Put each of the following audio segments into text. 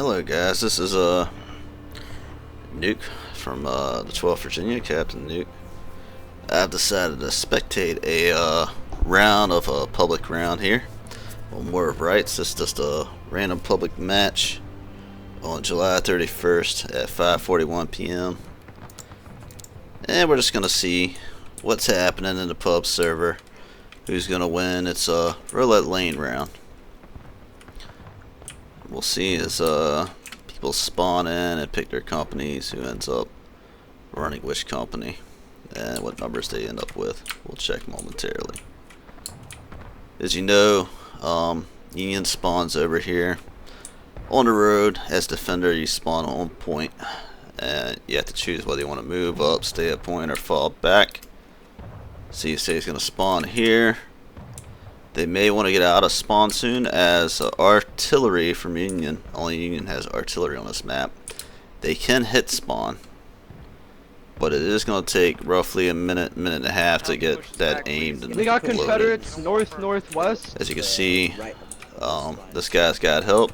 Hello guys, this is Nuke from the 12th Virginia, Captain Nuke. I've decided to spectate a round of a public round here on War of Rights. This is just a random public match on July 31st at 5:41 p.m. And we're just gonna see what's happening in the pub server, who's gonna win. It's a roulette lane round. We'll see as people spawn in and pick their companies, who ends up running which company and what numbers they end up with. We'll check momentarily. As you know, Union spawns over here on the road. As defender, you spawn on point, and you have to choose whether you want to move up, stay at point, or fall back. So you say he's going to spawn here. They may want to get out of spawn soon, as artillery from Union, only Union has artillery on this map. They can hit spawn, but it is going to take roughly a minute and a half to get that aimed and We got loaded. Confederates northwest. As you can see, this guy's got help,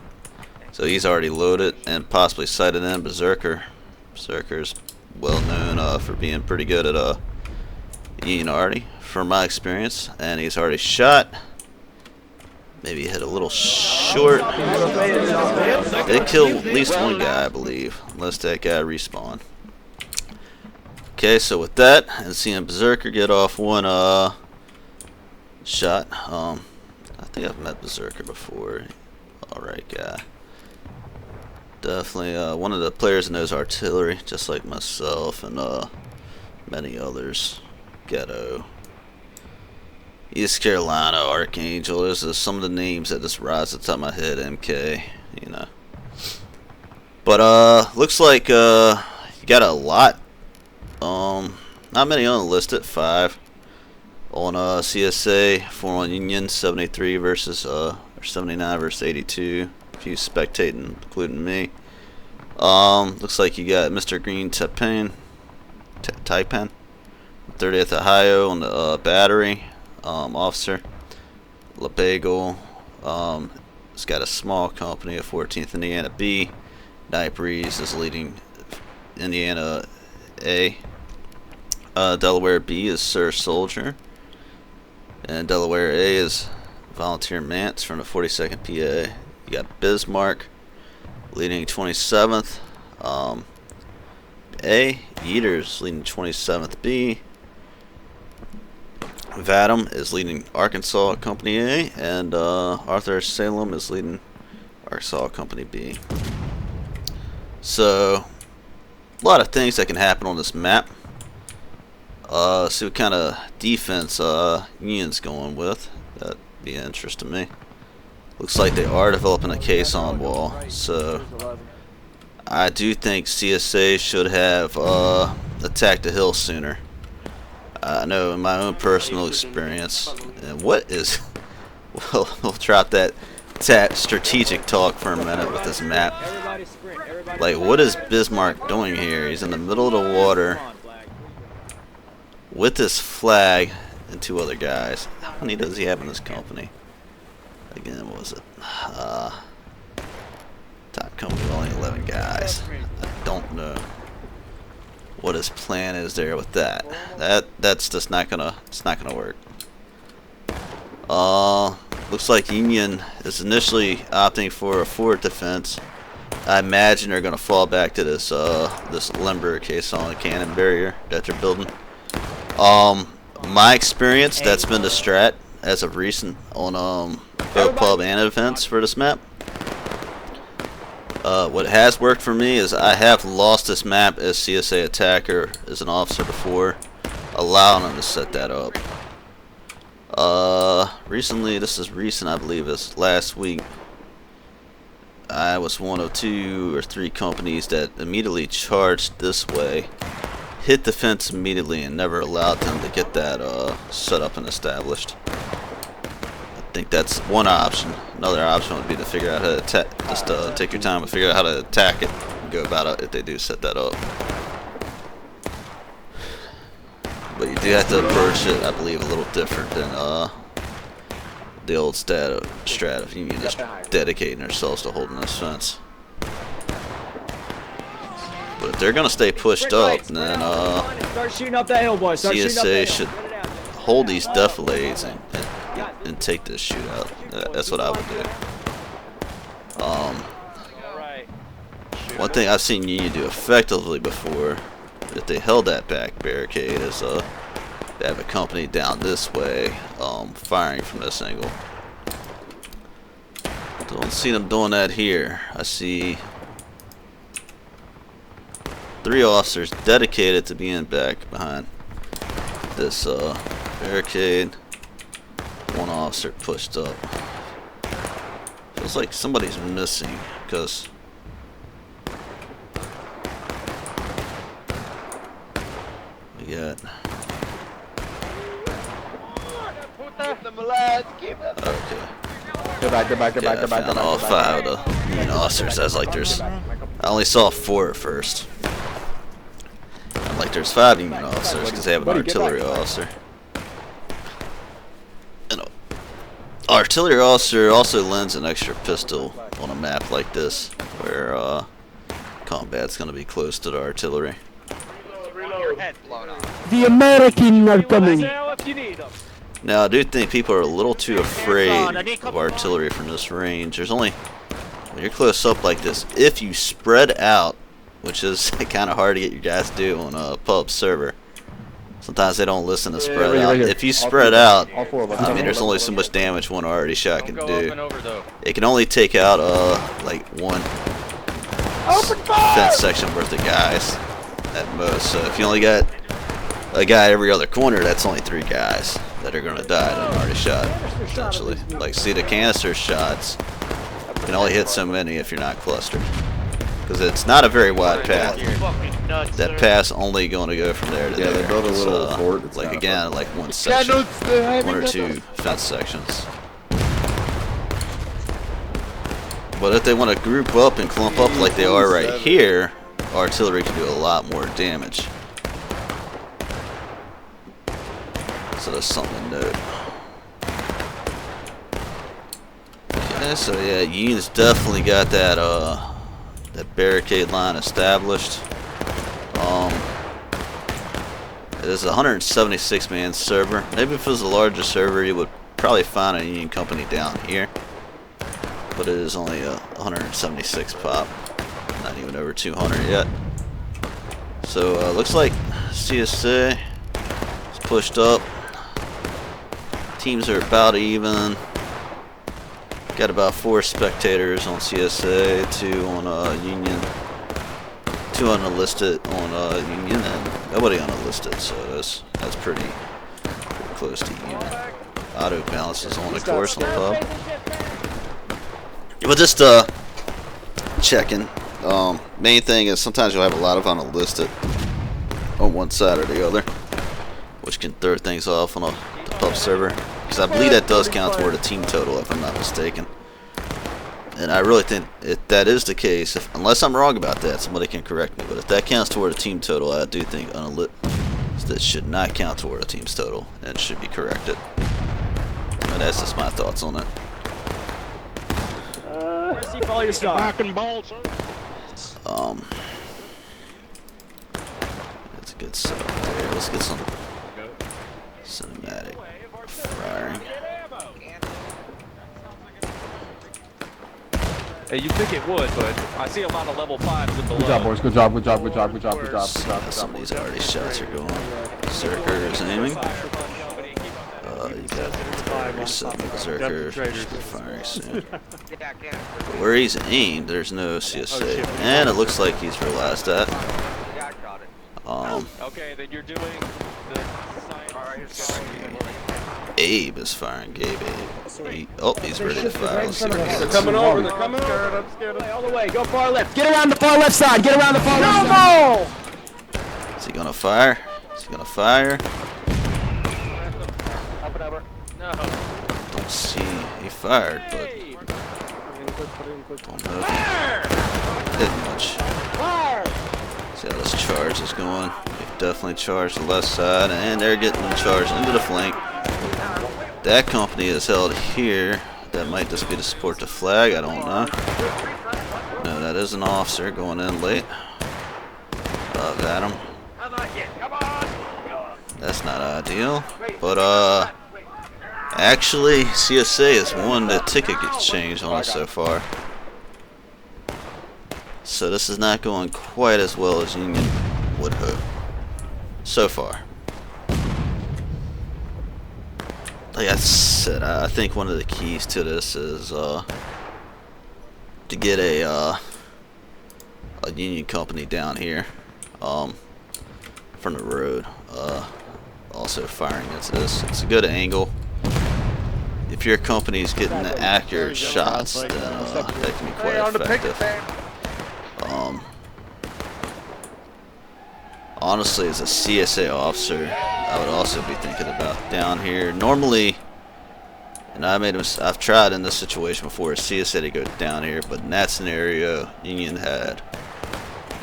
so he's already loaded and possibly sighted in. Berserker. Berserker's well known for being pretty good at Union arty, from my experience, and he's already shot. Maybe hit a little short. They killed at least one guy, I believe, unless that guy respawned. Okay, so with that, and seeing Berserker get off one shot, I think I've met Berserker before. Alright guy. Definitely one of the players that knows artillery, just like myself and many others. Ghetto. East Carolina, Archangel. Those are some of the names that just rise to the top of my head. MK, you know. But looks like you got a lot. Not many on the list at 5 on CSA. 4 on Union. 73 versus or 79 versus 82. A few spectating, including me. Looks like you got Mr. Green Taipan. 30th Ohio on the battery. Officer LeBagel. It's got a small company of 14th Indiana B. Night Breeze is leading Indiana A. Delaware B is Sir Soldier, and Delaware A is Volunteer Mance from the 42nd PA. You got Bismarck leading 27th A. Eaters leading 27th B. Vadim is leading Arkansas Company A, and Arthur Salem is leading Arkansas Company B. So, a lot of things that can happen on this map. See what kind of defense Union's going with. That'd be of interest to me. Looks like they are developing a caisson wall, so I do think CSA should have attacked the hill sooner. I know in my own personal experience, and what is, well, we'll drop that strategic talk for a minute with this map. Like, what is Bismarck doing here? He's in the middle of the water with this flag and 2 other guys. How many does he have in this company? Again, what was it? Top company, only 11 guys. I don't know what his plan is there with that. That's just not gonna, it's not gonna work. Looks like Union is initially opting for a forward defense. I imagine they're gonna fall back to this this limber caisson cannon barrier that they're building. My experience, that's been the strat as of recent on both pub and events for this map. What has worked for me is I have lost this map as CSA attacker as an officer before, allowing them to set that up. Recently, this is recent, I believe it's last week, I was one of 2 or 3 companies that immediately charged this way, hit the fence immediately, and never allowed them to get that set up and established. I think that's one option. Another option would be to figure out how to attack. Just take your time and figure out how to attack it and go about it if they do set that up. But you do have to approach it, I believe, a little different than the old strat of Union just dedicating ourselves to holding this fence. if they're gonna stay pushed up, then Start shooting up that hill, boys. Start shooting up CSA that should hill. hold these defilades and take this shootout. That's what I would do. One thing I've seen Union do effectively before, if they held that back barricade, is they have a company down this way, firing from this angle. Don't see them doing that here. I see 3 officers dedicated to being back behind this barricade. 1 officer pushed up. Feels like somebody's missing because we got. Okay. Go back. I found all 5 of the Union officers. As like there's, I only saw 4 at first. And like there's 5 Union officers because they have an artillery officer. And an artillery officer also lends an extra pistol on a map like this, where combat's going to be close to the artillery. The American are coming. Now, I do think people are a little too afraid of artillery from this range. There's only, when you're close up like this, if you spread out, which is kind of hard to get your guys to do on a pub server. Sometimes they don't listen to spread out. If you spread out, I mean, there's only so much damage one already shot can do. It can only take out like 1 defense section worth of guys at most. So if you only got a guy every other corner, that's only 3 guys that are going to die that are already shot, essentially. Like, see, the canister shots can only hit so many if you're not clustered. Because it's not a very wide path. That path's only going to go from there to there. They built a little fort. It's like, again, like 1 section, 1 or 2 fence sections. But if they want to group up and clump up like they are right here, artillery can do a lot more damage. So that's something to note. Okay, so yeah, Union's definitely got that that barricade line established. It is a 176-man server. Maybe if it was a larger server, you would probably find a Union company down here. But it is only a 176 pop, not even over 200 yet. So looks like CSA is pushed up. Teams are about even. Got about 4 spectators on CSA, 2 on Union, 2 unlisted on Union, and nobody unlisted. So that's pretty close to Union. Auto balance is on, of course, on the pub. But just checking. Main thing is sometimes you'll have a lot of unlisted on one side or the other, which can throw things off on the pub server. Because I believe that does count toward a team total, if I'm not mistaken. And I really think if that is the case, unless I'm wrong about that, somebody can correct me. But if that counts toward a team total, I do think that should not count toward a team's total and should be corrected. And that's just my thoughts on it. Follow your stuff. That's a good setup there. Let's get some cinematic firing. Hey, you think it would, but I see a lot of level 5s and below. Good job, boys. Good job. Some of these already shots are going. Berserker is aiming. You got reset Berserker. Should be firing soon. Where he's aimed, there's no CSA. And it looks like he's realized that. Okay, then you're doing the Abe is firing. Gabe Abe. He's ready to fire. Let's see what he They're gets. coming over. I'm scared. All the way. Go far left. Get around the far left side. Get around the far left side. Is he gonna fire? Is he gonna fire? no. Don't see. He fired, but don't know if he did much. See how this charge is going. They definitely charged the left side, and they're getting charged into the flank. That company is held here. That might just be to support the flag. I don't know. No, that is an officer going in late. Got him. That's not ideal. But, actually, CSA has won the ticket exchange on us so far. So this is not going quite as well as Union would hope. So far. Like I said, I think one of the keys to this is to get a Union company down here from the road. Also firing into this. It's a good angle. If your company's getting the accurate shots, then that can be quite effective. Honestly, as a CSA officer, I would also be thinking about down here. Normally, and I've tried in this situation before, CSA to go down here, but in that scenario, Union had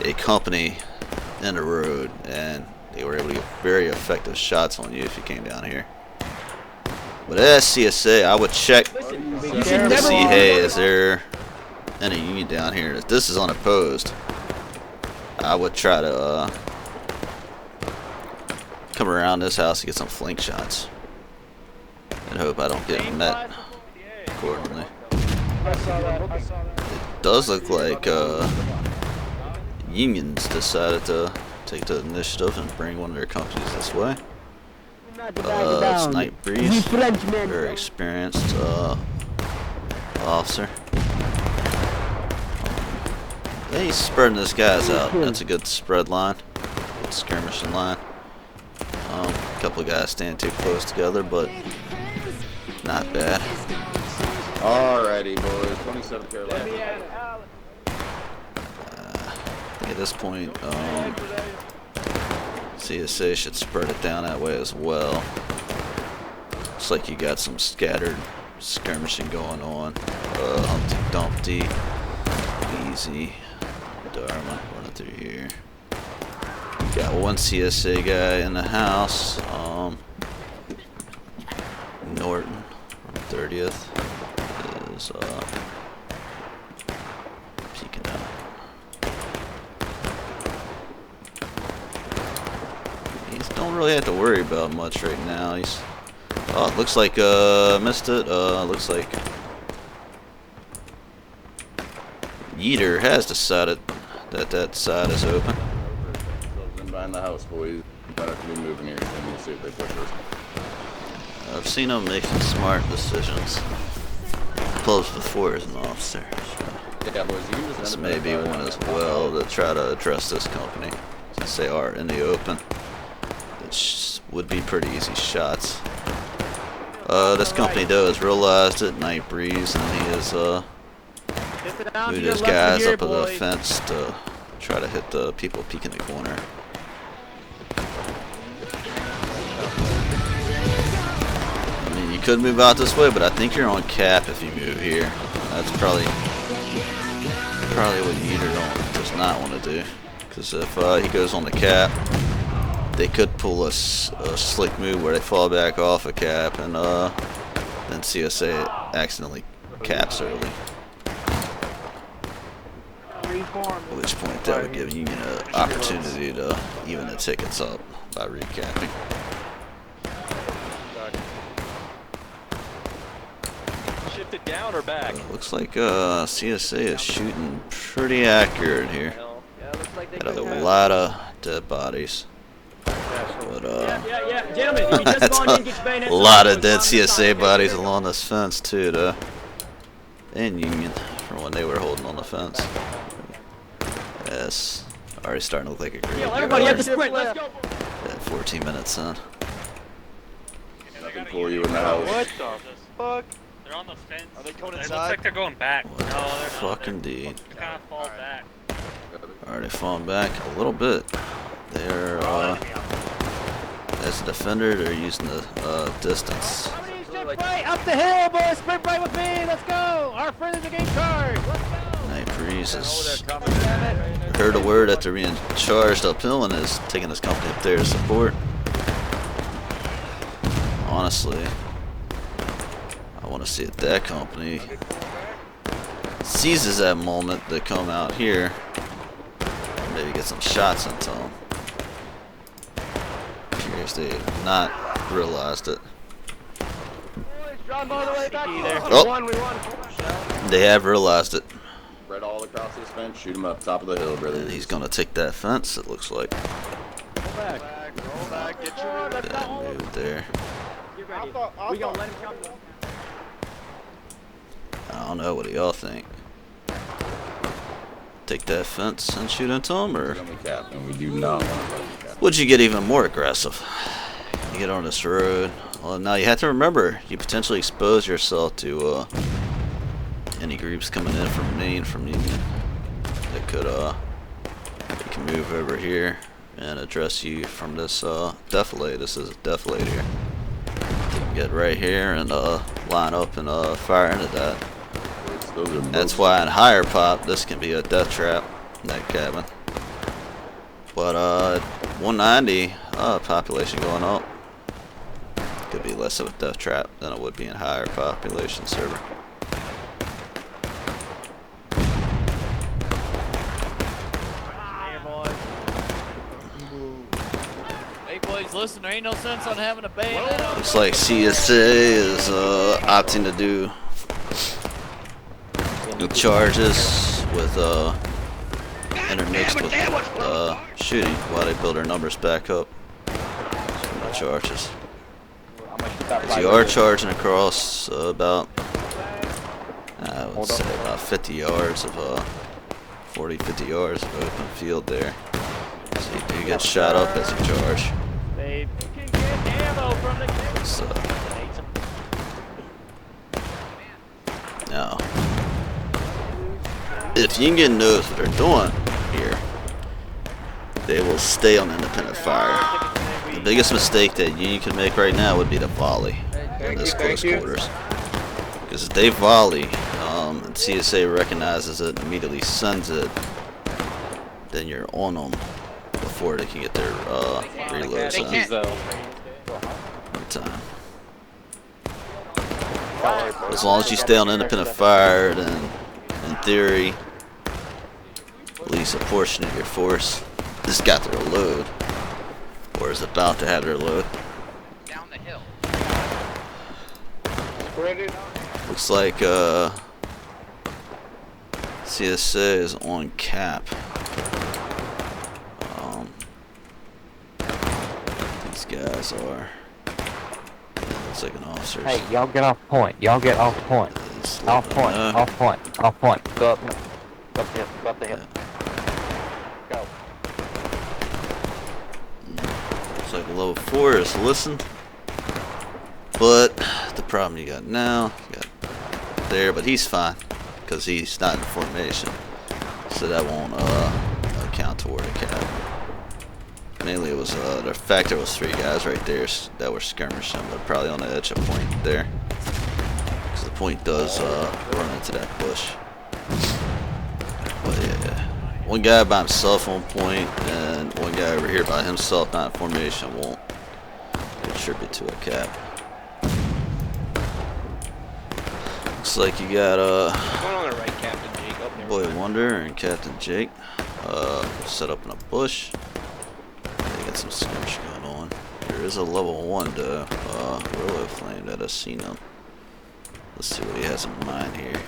a company in the road, and they were able to get very effective shots on you if you came down here. But as CSA, I would check to see, hey, is there any Union down here? If this is unopposed, I would try to come around this house and get some flank shots and hope I don't get met accordingly. It does look like Union's decided to take the initiative and bring one of their companies this way. It's Night Breeze, very experienced officer. Yeah, he's spreading his guys out. That's a good spread line, good skirmishing line. A couple of guys standing too close together, but not bad. Alrighty, boys. 27 Carolina. I think at this point, CSA should spread it down that way as well. Looks like you got some scattered skirmishing going on. Humpty Dumpty, Easy, Darwin running through here. Got one CSA guy in the house. Norton on 30th is peeking out. He don't really have to worry about much right now. He's it looks like missed it. Looks like Yeater has decided that that side is open. Behind the house, boys. Might have to be moving here soon. We'll see if they push us. I've seen him making smart decisions. Close before as an officer. Yeah, boys, you can just This may be one as well to try to address this company, since they are in the open. It would be pretty easy shots. This company though has realized it, Night Breeze, and he has moved his guys up to the fence to try to hit the people peeking the corner. I mean, you could move out this way, but I think you're on cap if you move here. That's probably what Yeater does not want to do. Because if he goes on the cap, they could pull a slick move where they fall back off a cap, and then CSA accidentally caps early. At which point that would give Union an opportunity to even the tickets up by recapping. Shifted down or back? Looks like CSA is shooting pretty accurate here. Got a lot of dead bodies. But a lot of dead CSA bodies along this fence too, though. And Union from when they were holding on the fence. Yes, already starting to look like a great Everybody at the sprint, let's go! 14 minutes in. Nothing for you in the house. What the fuck? They're on the fence. Are they going inside? It looks like they're going back. What the fuck indeed. They're kind of fall back. Already falling back a little bit. They're as a defender, they're using the distance. Right up the hill, boys! Sprint right with me! Let's go! Our friend is a game charge! Let's go! Night Breeze has heard a word that they're being charged uphill and is taking this company up there to support. Honestly, I want to see if that company seizes that moment to come out here and maybe get get some shots into them. Curious they have not realized it. Oh, they have realized it. Spread all across this fence, shoot him up top of the hill, brother. And he's gonna take that fence, it looks like. Roll back, get your Good move there. We gonna let him come. I don't know, what do y'all think? Take that fence and shoot into him, or Captain, we do not want to let you, would you get even more aggressive? You get on this road. Well, now you have to remember, you potentially expose yourself to any groups coming in from Maine, from Union. That could, they can move over here and address you from this defilade. This is a defilade here. Get right here and line up and fire into that. That's why in higher pop this can be a death trap in that cabin. But 190 population going up could be less of a death trap than it would be in higher population server. Hey boys, listen, there ain't no sense on having a bayonet on. Looks like CSA is opting to do charges with intermixed with shooting while they build their numbers back up. No charges. So you are charging across about, I would say about 50 yards of 40, 50 yards of open field there. So you do get shot up as you charge. Babe, you can get ammo from the So, now, if Union knows what they're doing here, they will stay on independent fire. The biggest mistake that Union can make right now would be to volley in this close quarters. Because if they volley and CSA recognizes it and immediately sends it, then you're on them before they can get their reloads in time. As long as you stay on independent fire, then in theory, at least a portion of your force has got their load, or is about to have their load. Down the hill. Looks like CSA is on cap. These guys are. Looks like an officer. Hey, y'all get off point. Y'all get off point. Off point. Off point. Off point. Go up. Go up the hill. Go up the hill. Go. Looks like level 4 is listened. But the problem you got now, you got there, but he's fine because he's not in formation, so that won't count toward a cap. Mainly it was the fact there was 3 guys right there that were skirmishing, but probably on the edge of point there, because the point does run into that bush. But yeah, one guy by himself on point and one guy over here by himself not in formation won't contribute to a cap. Looks like you got Going on the right, Captain Jake. Up there. Boy Wonder and Captain Jake set up in a bush. They got some skirmish going on. There is a level 1 though, Willow Flame that has seen them. Let's see what he has in mind here.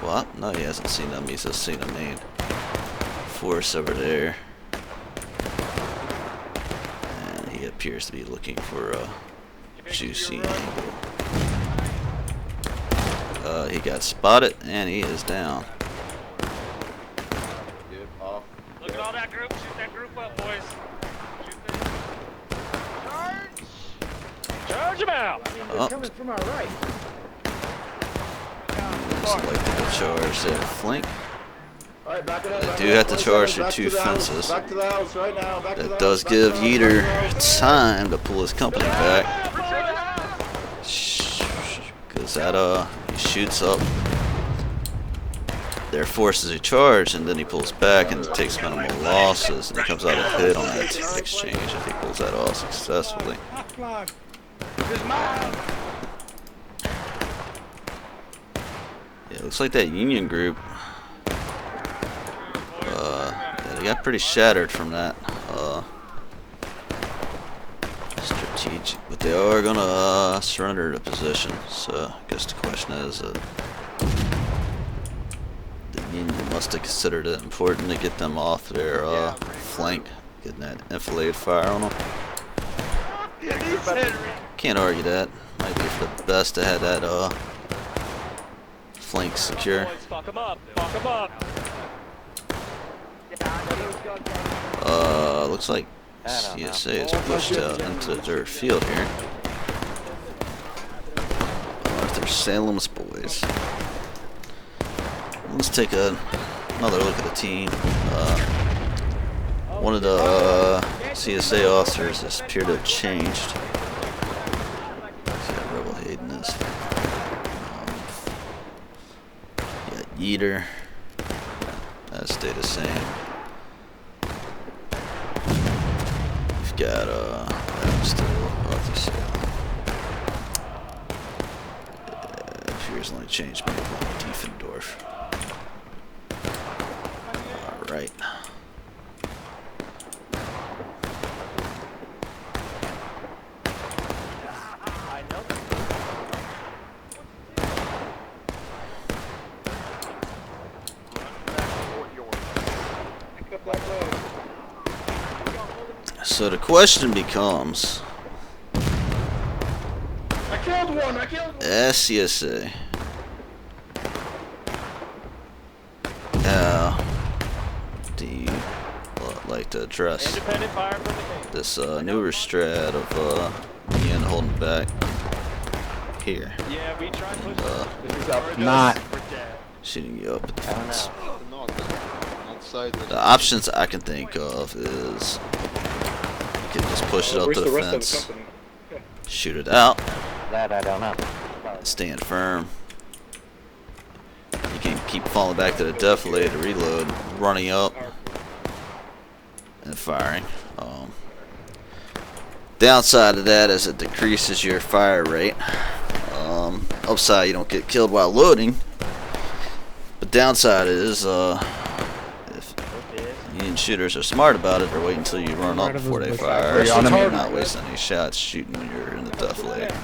Well, no, he hasn't seen them. He's just seen a main force over there, and he appears to be looking for a juicy angle. He got spotted and he is down. Look at all that group. Shoot that group up, boys. Shoot them. charge him out. Oh. Coming from our right. Looks like they charge their flank. Alright, back it up. They back do it up, have to 20 charge seconds, their back 2 to the house, fences. Back to the house right now. Back to the That house, does back to give the house, Yeater let's go. time to pull his company back. Because that he shoots up their forces he charge, and then he pulls back and takes minimal losses, and he comes out ahead on that exchange if he pulls that off successfully. Yeah, looks like that Union group. Yeah, they got pretty shattered from that. Strategic, but they are gonna surrender the position. So I guess the question is, the Union must have considered it important to get them off their flank, getting that enfilade fire on them. Can't argue that. Might be for the best to have that flank secure. Fuck 'em up. Fuck 'em up. Looks like CSA is pushed out into the dirt field here. Arthur Salem's boys. Let's take another look at the team. One of the CSA officers has appeared to have changed. Got Rebel Hayden is. Got Yeater. That stayed the same. We've got Adam still Arthur Salem. Appears only changed maybe Diefendorf. Alright. So the question becomes, I killed one. as CSA, how do you like to address Independent fire from the game. this newer strat of Ian holding back here, Yeah, we tried and Not. shooting you up at the fence? The options I can think of is you can just push it up to the fence, shoot it out, That I don't know. stand firm. You can keep falling back to the defilade to reload, running up and firing. Downside of that is it decreases your fire rate. Upside, you don't get killed while loading. But downside is if Union shooters are smart about it, they're waiting until you run up before they fire. So you're not wasting any shots shooting when you're in the defilade.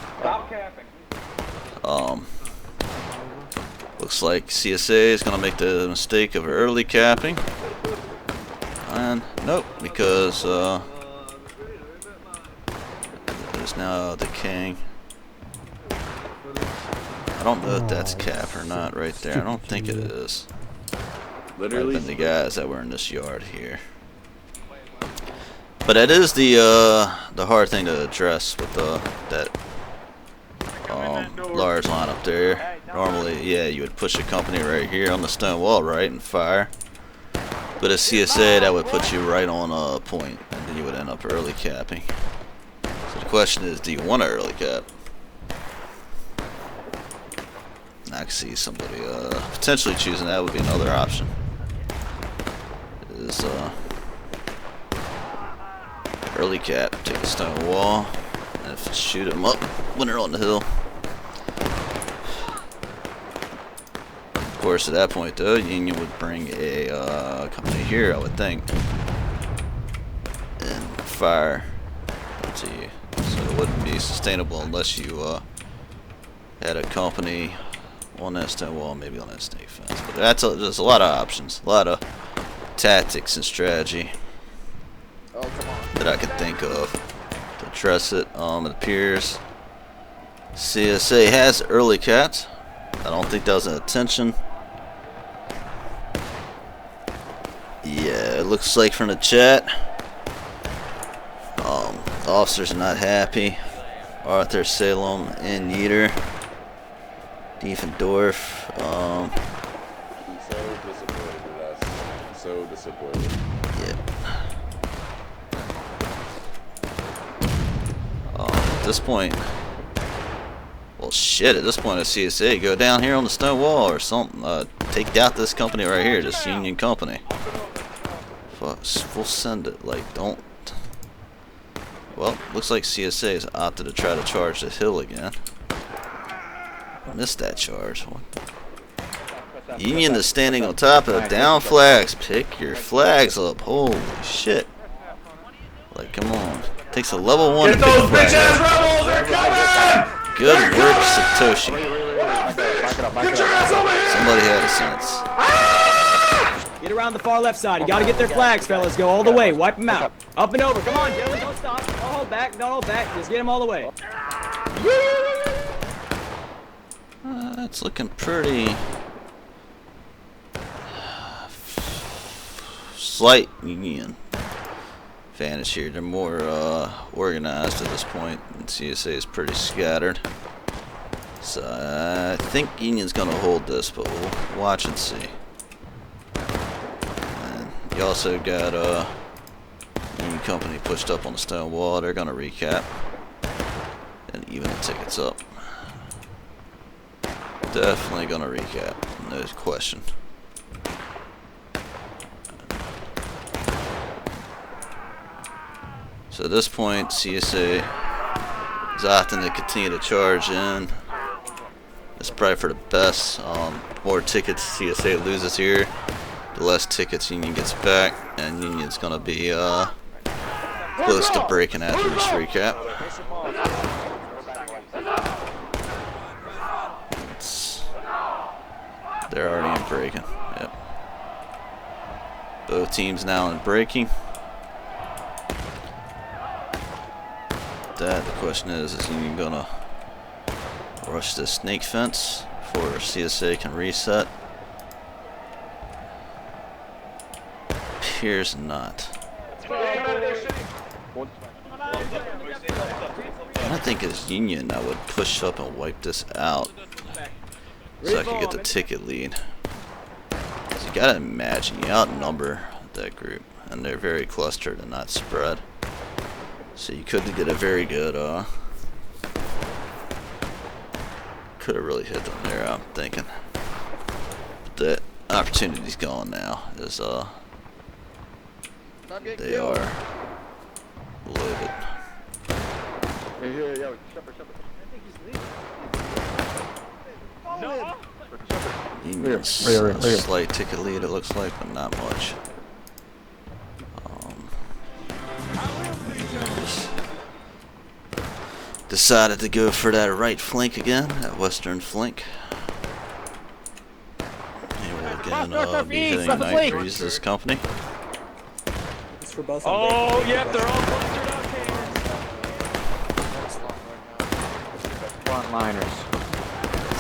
Looks like CSA is going to make the mistake of early capping. And nope, because there's now decaying. I don't know if that's cap or not right there. I don't think it is. Literally. Might have been the guys that were in this yard here. But that is the hard thing to address with that large line up there. Normally, yeah, you would push a company right here on the stone wall, right, and fire. But a CSA, that would put you right on a point, and then you would end up early capping. So the question is, do you want to early cap? I can see somebody potentially choosing that would be another option. Is early cap, take a stone wall, and if shoot them up when they're on the hill. Of course, at that point though, Union would bring a company here, I would think, and fire to you. So it wouldn't be sustainable unless you had a company on that stone wall, maybe on that snake fence. But there's a lot of options, a lot of tactics and strategy that I can think of to address it. It appears CSA has early capped. I don't think that was an intention. Yeah, it looks like from the chat, the officers are not happy. Arthur, Salem, and Yeater. Diefendorf. I'm so disappointed with us. I'm so disappointed. Yep. At this point, well, shit. At this point, at CSA, go down here on the stone wall or something. Take out this company right here, this Union company. We'll send it. Like, don't. Well, looks like CSA is opted to try to charge the hill again. Missed that charge. Union is standing on top of the down flags. Pick your flags up. Holy shit. Like, come on. Takes a level 1 to pick a flag up. Rebels are coming! Good work, Satoshi. Somebody had a sense. Get around the far left side. You gotta get their flags, fellas. Go all the way. Wipe them out. Up and over. Come on, gentlemen. Don't stop. Don't hold back. Don't hold back. Just get them all the way. It's looking pretty slight Union advantage here. They're more organized at this point, and CSA is pretty scattered. So I think Union's gonna hold this, but we'll watch and see. And you also got Union Company pushed up on the stone wall. They're gonna recap and even the tickets up. Definitely gonna recap, no question. So at this point, CSA is opting to continue to charge in. It's probably for the best. More tickets CSA loses here, the less tickets Union gets back, and Union's gonna be close to breaking after this recap. They're already in breaking. Yep. Both teams now in breaking. The question is Union gonna rush this snake fence before CSA can reset? Appears not. I think as Union I would push up and wipe this out so I could get the ticket lead. So you gotta imagine you outnumber that group, and they're very clustered and not spread. So you could get a very good could have really hit them there, I'm thinking. But that opportunity's gone now, as they are loaded. Union's a slight ticket lead, it looks like, but not much. Decided to go for that right flank again, that western flank. He will again be hitting Night Breeze's company. Oh, yep, they're all clustered up here. Frontliners.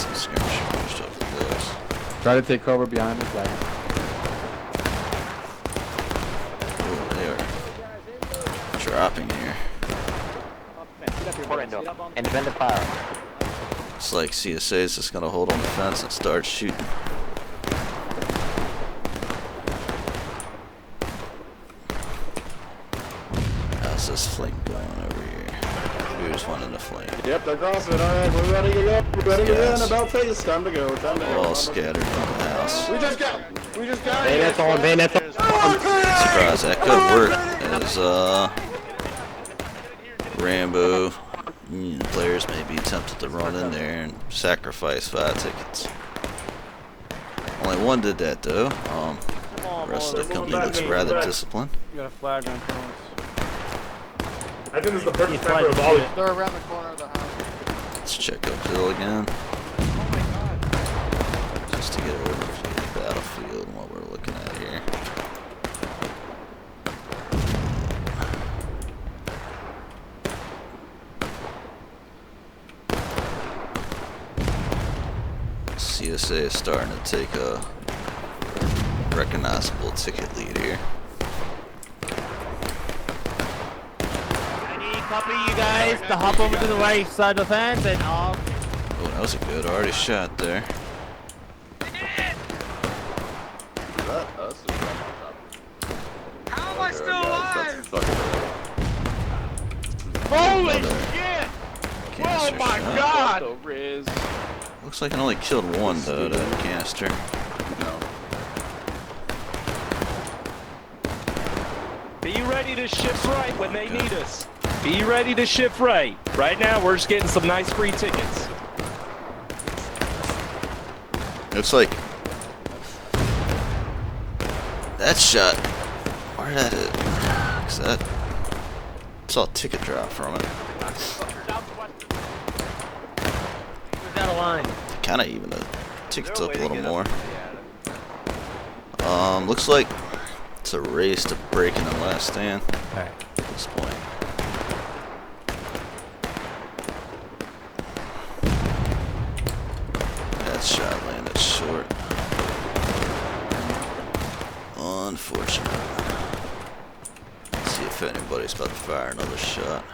Some skirmishing pushed up the close. Try to take cover behind the flag. Oh, they are dropping here. Independent fire. Looks like CSA is just gonna hold on the fence and start shooting. How's this flank going over here? Who's one in the flank? Yep, they're crossing. Alright, we're ready to go. We're ready to go. About face. Time to go. Time to go. All scattered in the house. We just got Bayonets on, bayonets on. Surprise, that could work as Rambo players may be tempted to run in there and sacrifice 5 tickets. Only one did that though. The rest of the company looks rather disciplined. You got a flag on front. I think this is the perfect time for a volley. They're around the corner of the house. Let's check uphill again. Just to get over to the battlefield and what we're looking at here. CSA is starting to take a recognizable ticket lead here. I need copy you guys to hop over to the right side of the fence and off. Oh, that was a good already shot there. How am I still alive? Holy Another shit! canister Oh my shot. god! Looks like it only killed one though, that canister. Be ready to shift right when they need us. Be ready to shift right. Right now, we're just getting some nice free tickets. Looks like That shot, where did that hit? Cause that saw a ticket drop from it. Who's out of line? Kind of even the tickets up a little more. Looks like it's a race to break in the last stand at this point. That shot landed short. Unfortunate. Let's see if anybody's about to fire another shot.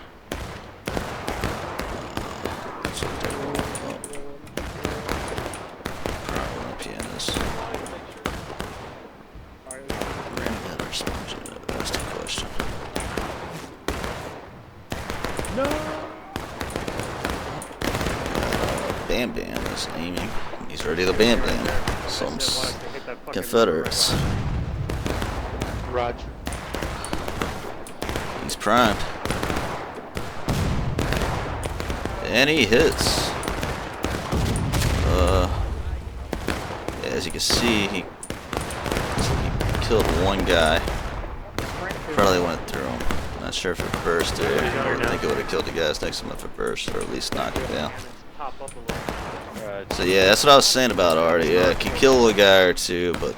That's the question. No. Bam Bam is aiming. He's ready to Bam Bam. Some Confederates. Roger. He's primed. And he hits. As you can see, he killed one guy. Probably went through him. Not sure if it burst or I think it would have killed the guys next to him if it burst, or at least knocked him down. So yeah, that's what I was saying about Artie. Yeah, it can kill a guy or two, but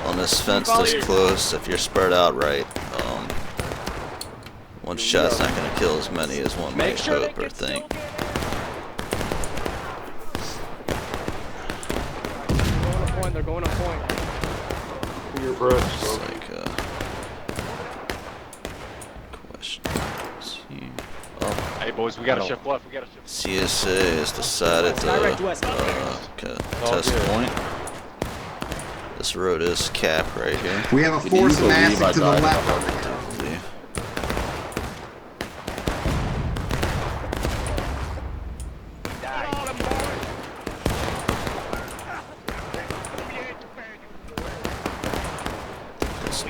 on this fence this close, if you're spread out right, one shot's not going to kill as many as one might hope or think. They're going on point. Your brush. It's like questions here. Oh, Hey boys, we got to shift left. We got to shift. CSA has decided to test point. This road is capped right here. We have a force massing to the left.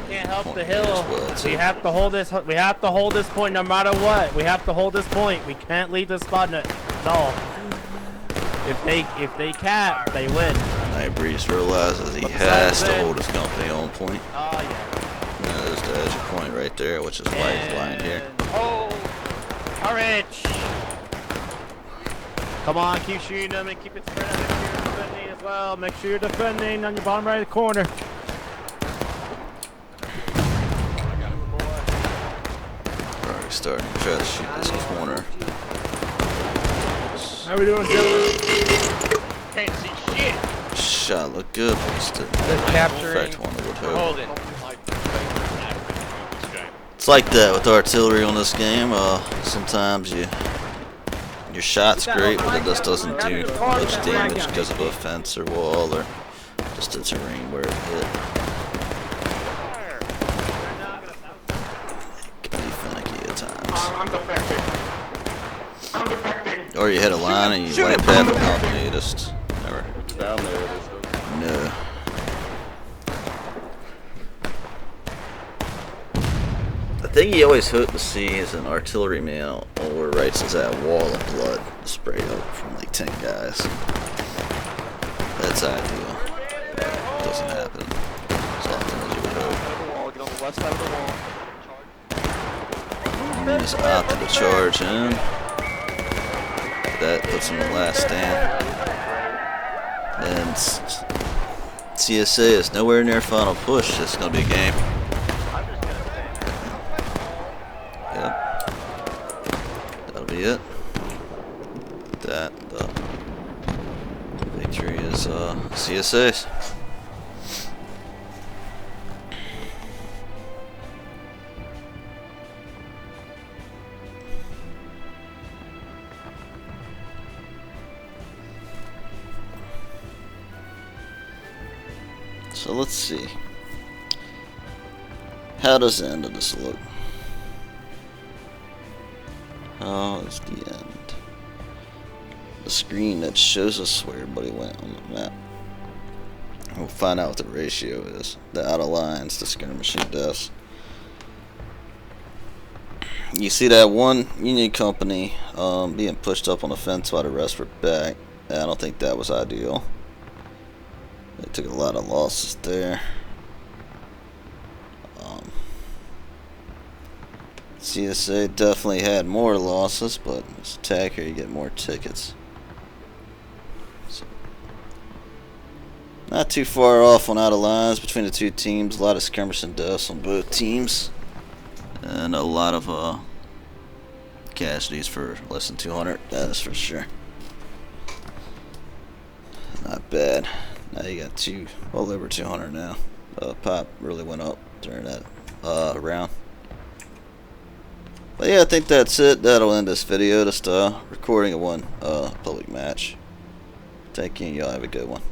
Help the hill. We have to hold this. We have to hold this point no matter what. We have to hold this point. We can't leave this spot at all. If they cap, they win. Night Breeze realizes he has to hold his company on point. Oh yeah. There's the edge of point right there, which is lifeline here. Oh, courage! Come on, keep shooting them and keep it spread out. Make sure you're defending as well. Make sure you're defending on your bottom right of the corner. Starting to try to shoot this corner. How we doing, gentlemen? Can't see shit. Shot looked good, but it's still capturing. one would hope. Holding. It's like that with artillery on this game. Sometimes your shot's great, but it just doesn't do much damage because of a fence or wall or just the terrain where it hit. I'm defecting. I'm defecting. Or you hit a line and you wipe half the company, you just never. Down there it is. No. The thing you always hope to see is an artillery man over writes is that wall of blood sprayed up from like 10 guys. That's ideal. But it doesn't happen as often as you would hope. Get on the left side of the wall. Is opted to charge in. That puts him in the last stand. And CSA is nowhere near final push. It's going to be a game. Yep. That'll be it. That the victory is CSA's. So let's see. How does the end of this look? How is the end? The screen that shows us where everybody went on the map. We'll find out what the ratio is. The out of lines, the skirmishing deaths. You see that one Union company being pushed up on the fence while the rest were back. I don't think that was ideal. They took a lot of losses there. CSA definitely had more losses, but as attacker you get more tickets. So, not too far off on out of lines between the two teams. A lot of skirmish and deaths on both teams, and a lot of casualties for less than 200. That is for sure. Not bad. Now you got well over 200 now. Pop really went up during that round. But yeah, I think that's it. That'll end this video. Just recording of one public match. Thank you. Y'all have a good one.